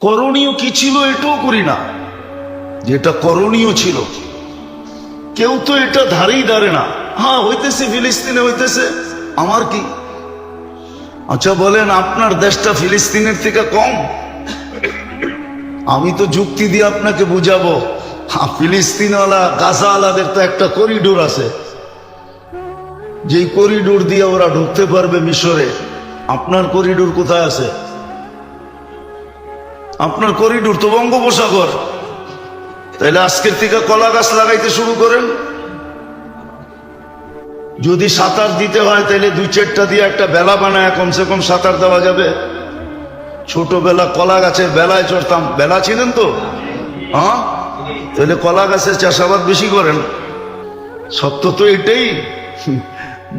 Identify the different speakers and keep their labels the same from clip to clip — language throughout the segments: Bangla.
Speaker 1: করণীয় কি ছিল এটাও করি না, যেটা করণীয় ছিল। কেউ তো এটা ধারেই ধারে না। হ্যাঁ, হইতেছে ফিলিস্তিনে হইতেছে, আমার কি? আচ্ছা বলেন, আপনার দেশটা ফিলিস্তিনের থেকে কম? আমি তো যুক্তি দিয়ে আপনাকে বুঝাবো, ফিলিস্তিনওয়ালা গাজাওয়ালাদের তো একটা করিডোর আছে, যেই করিডোর দিয়ে ওরা ঢুকতে পারবে মিশরে। আপনার করিডোর কোথায় আছে? আপনার করিডোর তো বঙ্গোপসাগর। তাইলে আজকের থেকে কলা গাছ লাগাইতে শুরু করেন। যদি সাঁতার দিতে হয় তাহলে 2-4টা দিয়ে একটা বেলা বানায় কমসে কম সাঁতার দেওয়া যাবে। ছোটবেলা কলা গাছের বেলায় চড়তাম, বেলা ছিলেন তো? হ্যাঁ, তাহলে কলা গাছের চাষাবাদ বেশি করেন। সত্য তো এটাই,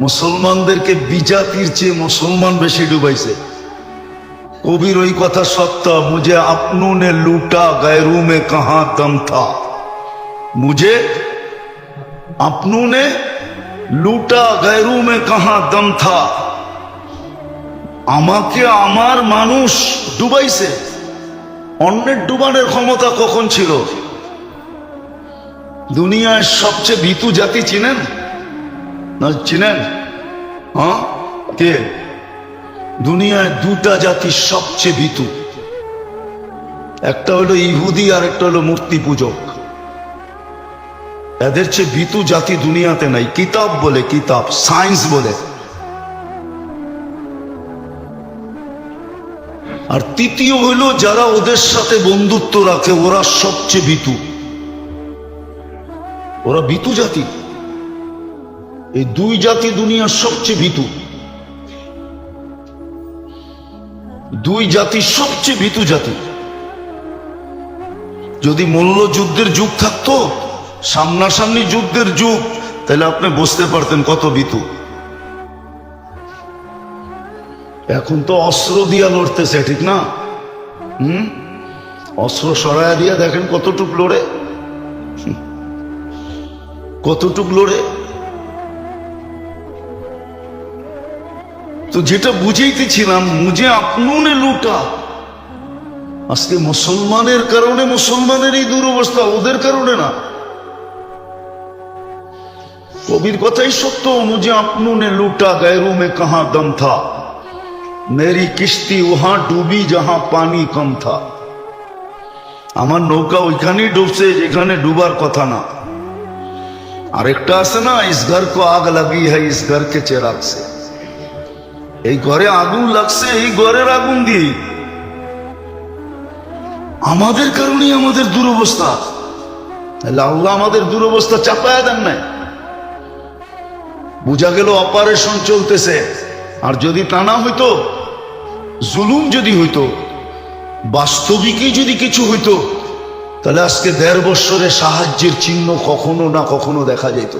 Speaker 1: মুসলমানদেরকে বিজাতির চেয়ে মুসলমান বেশি ডুবাইছে। কবির ওই কথা সত্য, মুঝে আপনু নে লুটা গैरू में कहां दम था, मुझे আপনু নে লুটা गैरू में कहां दम था। আমাকে আমার মানুষ ডুবাইছে। অন্যের ডুবানোর ক্ষমতা কখন ছিল? দুনিয়ায় সবচেয়ে ভীতু জাতি চিনেন না? চিনেন? হ্যাঁ, কে? দুনিয়ায় 2টা জাতি সবচেয়ে ভীতু, একটা হলো ইহুদি আর একটা হলো মূর্তি পূজক। এদের চেয়ে ভীতু জাতি দুনিয়াতে নাই। কিতাব বলে, কিতাব, সায়েন্স বলে। আর তৃতীয় হলো যারা ওদের সাথে বন্ধুত্ব রাখে, ওরা সবচেয়ে ভীতু। ওরা ভীতু জাতি। এই 2 জাতি দুনিয়ার সবচেয়ে ভীতু। 2 জাতি সবচেয়ে ভীতু জাতি। যদি মল্লযুদ্ধের যুগ থাকতো, সামনাসামনি যুদ্ধের যুগ, তাহলে আপনি বুঝতে পারতেন কত ভীতু। এখন তো অস্ত্র দিয়া লড়তেছে, ঠিক না? অস্ত্র সরায়া দিয়া দেখেন কতটুক লড়ে, কতটুক লড়ে। তো যেটা বুঝাইতেছিলাম, মুঝে আপনু নে লুটা। আজকে মুসলমানের কারণে মুসলমানের এই দুরবস্থা, ওদের কারণে না। কবির কথাই সত্য, মুঝে আপনু নে লুটা गैरू में कहां दम था, मेरी किश्ती वहां डूबी जहां पानी कम था। আমার নৌকা ওইখানেই ডুবছে যেখানে ডুবার কথা না। আরেকটা আছে না, ইস ঘর কো আগ লাগি হ্যায় ইস ঘর কে চেরাগ সে। এই ঘরে আগুন লাগছে এই ঘরের আগুন দিয়ে। আমাদের কারণেই আমাদের দুরবস্থা। আল্লাহ আমাদের দুরবস্থা চাপায়া দেন নাই। বুঝা গেল অপারেশন চলতেছে। আর যদি তা না হইতো, জুলুম যদি হইতো, বাস্তবিকই যদি কিছু হইতো, তাহলে আজকে 1.5 বছরে সাহায্যের চিহ্ন কখনো না কখনো দেখা যেত।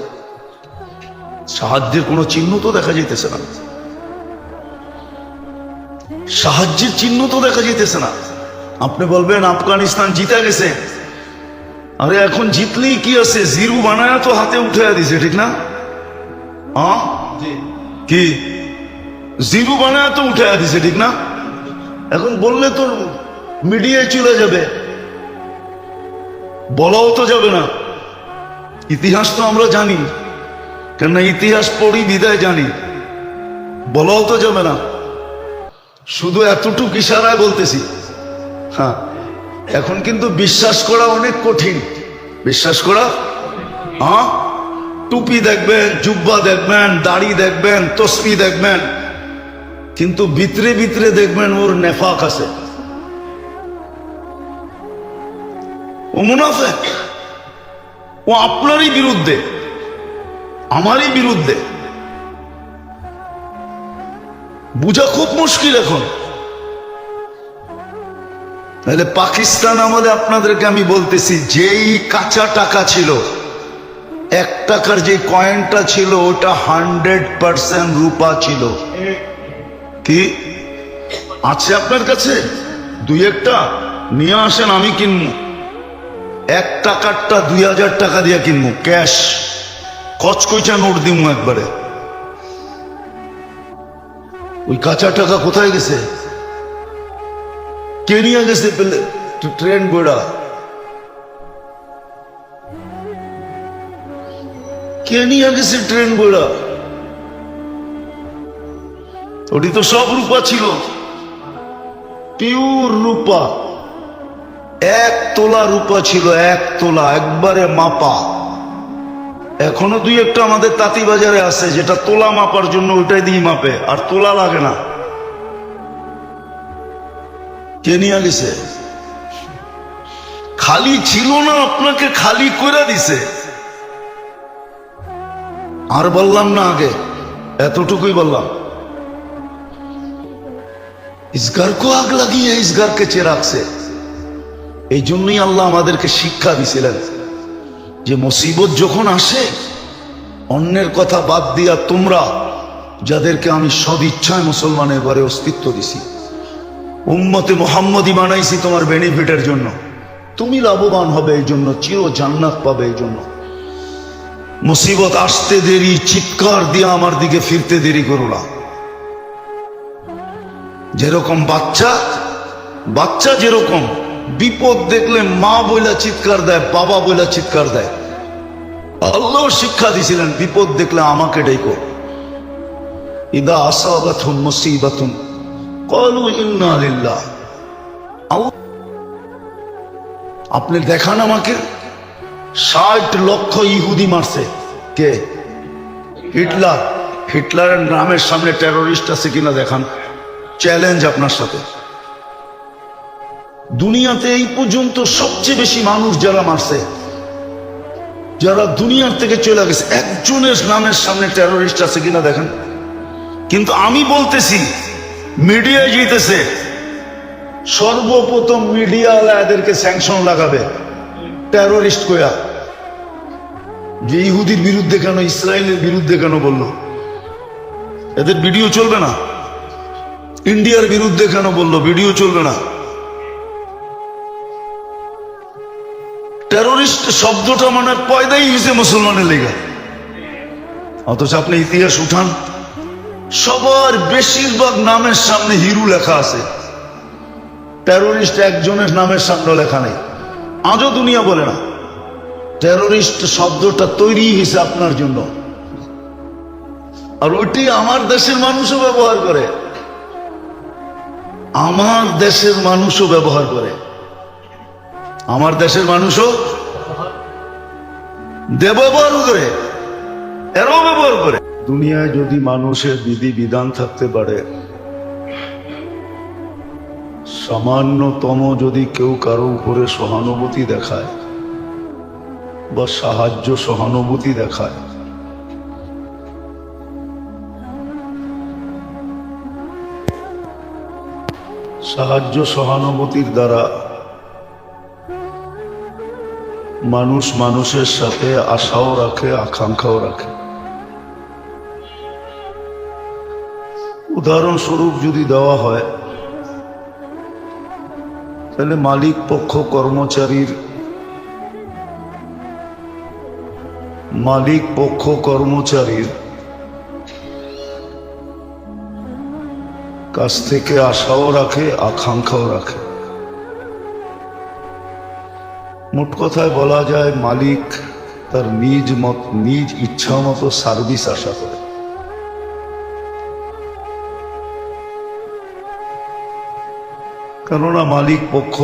Speaker 1: সাহায্যের কোনো চিহ্ন তো দেখা যাইতেছে না। সাহায্যের চিহ্ন তো দেখা যেতেছে না। আপনি বলবেন আফগানিস্তান জিতে গেছে। আরে এখন জিতলেই কি আছে, জিরু বানায় তো হাতে উঠে দিছে, ঠিক না? কি জিরু বানায় তো উঠে দিছে, ঠিক না? এখন বললে তো মিডিয়ায় চলে যাবে, বলাও তো যাবে না। ইতিহাস তো আমরা জানি, কেননা ইতিহাস পড়ি বিদায় জানি। বলাও তো যাবে না। শুধু এতটুকু ইশারায় বলতেছি। হ্যাঁ, এখন কিন্তু বিশ্বাস করা অনেক কঠিন। বিশ্বাস করা, হ্যাঁ, টুপি দেখবেন, জুব্বা দেখবেন, দাড়ি দেখবেন, তসবি দেখবেন, কিন্তু ভিতরে ভিতরে দেখবেন ওর নেফাক আছে, ও মুনাফিক। ও আপনারই বিরুদ্ধে, আমারই বিরুদ্ধে। বুঝা খুব মুশকিল এখন। তাহলে পাকিস্তান আমলে আপনাদেরকে আমি বলতেছি, যেই কাঁচা টাকা ছিল, 1 টাকার যে কয়েনটা ছিল, ওটা 100% রূপা ছিল। কি আছে আপনার কাছে? 2-1টা নিয়ে আসেন, আমি কিনবো। 1 টাকারটা 2000 টাকা দিয়ে কিনবো, ক্যাশ, কচকচা নোট দিমু একবারে। ওই কাঁচা টাকা কোথায় গেছে? কে নিয়ে গেছে ট্রেন গোড়া? কে নিয়ে গেছে ট্রেন গোড়া? ওটি তো সব রূপা ছিল, পিওর রূপা। 1 তোলা রূপা ছিল, 1 তোলা, একবারে মাপা। এখনো 2-1টা আমাদের তাঁতি বাজারে আছে, যেটা তোলা মাপার জন্য ওইটাই দিয়ে মাপে, আর তোলা লাগে না। কে নিয়ে গেছে? খালি ছিল না, আপনাকে খালি করে দিছে। আর বললাম না, আগে এতটুকুই বললাম। इस घर को आग लगी है, इस घर के चिराग से। এই জন্যই আল্লাহ আমাদেরকে শিক্ষা দিছিলেন যে মুসিবত যখন আসে, অন্যের কথা বাদ দিয়া তোমরা যাদেরকে আমি সদিচ্ছায় মুসলমানের ঘরে অস্তিত্ব দিছি, উম্মতে মুহাম্মদী বানাইছি তোমার বেনিফিটের জন্য, তুমি লাভবান হবে এই জন্য, চির জান্নাত পাবে এই জন্য। মুসিবত আসতে দেরি, চিৎকার দিয়ে আমার দিকে ফিরতে দেরি করো না। যেরকম বাচ্চা যেরকম বিপদ দেখলে মা বইলা চিৎকার দেয়, বাবা বইলা চিৎকার দেয়, আল্লাহ শিক্ষা দিছিলেন বিপদ দেখলে আমাকে ডেকো। ইদা আসাবাতুহুম মুসিবাতুন ক্বালু ইন্না লিল্লাহ। আপনি দেখান আমাকে 60 লক্ষ ইহুদি মারছে কে? হিটলারের নামের সামনে টেরোরিস্ট আছে কিনা দেখান, চ্যালেঞ্জ আপনার সাথে। দুনিয়াতে এই পর্যন্ত সবচেয়ে বেশি মানুষ যারা মারছে, যারা দুনিয়ার থেকে চলে গেছে, একজনের নামের সামনে টেরোরিস্ট আছে কিনা দেখেন। কিন্তু আমি বলতেছি, মিডিয়ায় জিতেছে, সর্বপ্রথম মিডিয়া এদেরকে স্যাংশন লাগাবে টেরোরিস্ট কইয়া। যে ইহুদির বিরুদ্ধে কেন, ইসরায়েলের বিরুদ্ধে কেন বললো, এদের ভিডিও চলবে না? ইন্ডিয়ার বিরুদ্ধে কেন বললো, ভিডিও চলবে না? টেরোরিস্ট শব্দটা মানে পয়দাই হয়েছে মুসলমানের লেগে। অথচ আপনি ইতিহাস উঠান, সবার বেশিরভাগ নামের সামনে হিরু লেখা আছে, টেরোরিস্ট একজনের নামের সামনে লেখা নেই। আজও দুনিয়া বলে না। টেরোরিস্ট শব্দটা তৈরি হয়েছে আপনার জন্য, আর ওইটি আমার দেশের মানুষও ব্যবহার করে, আমার দেশের মানুষও ব্যবহার করে, আমার দেশের মানুষও ব্যবহার করে, এরাও ব্যবহার করে। দুনিয়ায় যদি মানুষের বিধি বিধান থাকতে পারে, সামান্যতম যদি কেউ কারো উপরে সহানুভূতি দেখায় বা সাহায্য সহানুভূতি দেখায়, সাহায্য সহানুভূতির দ্বারা মানুষ মানুষের সাথে আশাও রাখে, আকাঙ্ক্ষাও রাখে। উদাহরণস্বরূপ যদি দেওয়া হয়, তাহলে মালিক পক্ষ কর্মচারীর কাছ থেকে আশাও রাখে, আকাঙ্ক্ষাও রাখে। মোট কথায় বলা যায়, মালিক তার নিজ ইচ্ছা মতো সার্ভিস আশা করে। কেননা মালিক পক্ষ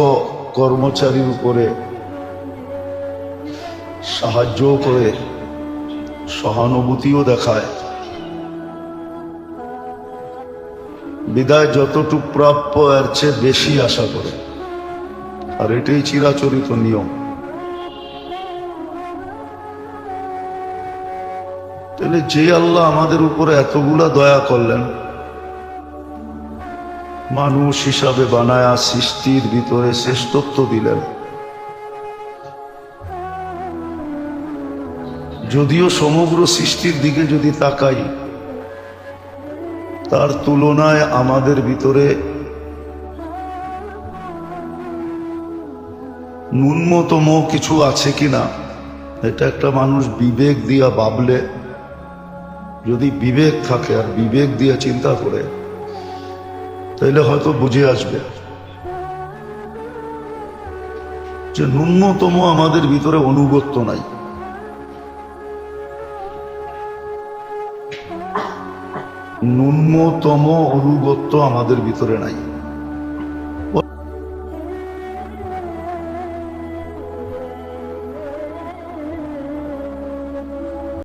Speaker 1: কর্মচারীর উপরে সাহায্যও করে, সহানুভূতিও দেখায়, বিদায় যতটুক প্রাপ্য এর চেয়ে বেশি আশা করে। আর এটাই চিরাচরিত নিয়ম। তাহলে যে আল্লাহ আমাদের উপরে এতগুলা দয়া করলেন, মানুষ হিসাবে বানায়া সৃষ্টির ভিতরে শ্রেষ্ঠত্ব দিলেন, যদিও সমগ্র সৃষ্টির দিকে যদি তাকাই, তার তুলনায় আমাদের ভিতরে ন্যূনতম কিছু আছে কিনা, এটা একটা মানুষ বিবেক দিয়া ভাবলে, যদি বিবেক থাকে আর বিবেক দিয়ে চিন্তা করে, তাহলে হয়তো বুঝে আসবে। যে ন্যূনতম আমাদের ভিতরে অনুগত্য নাই। ন্যূনতম অনুগত্য আমাদের ভিতরে নাই।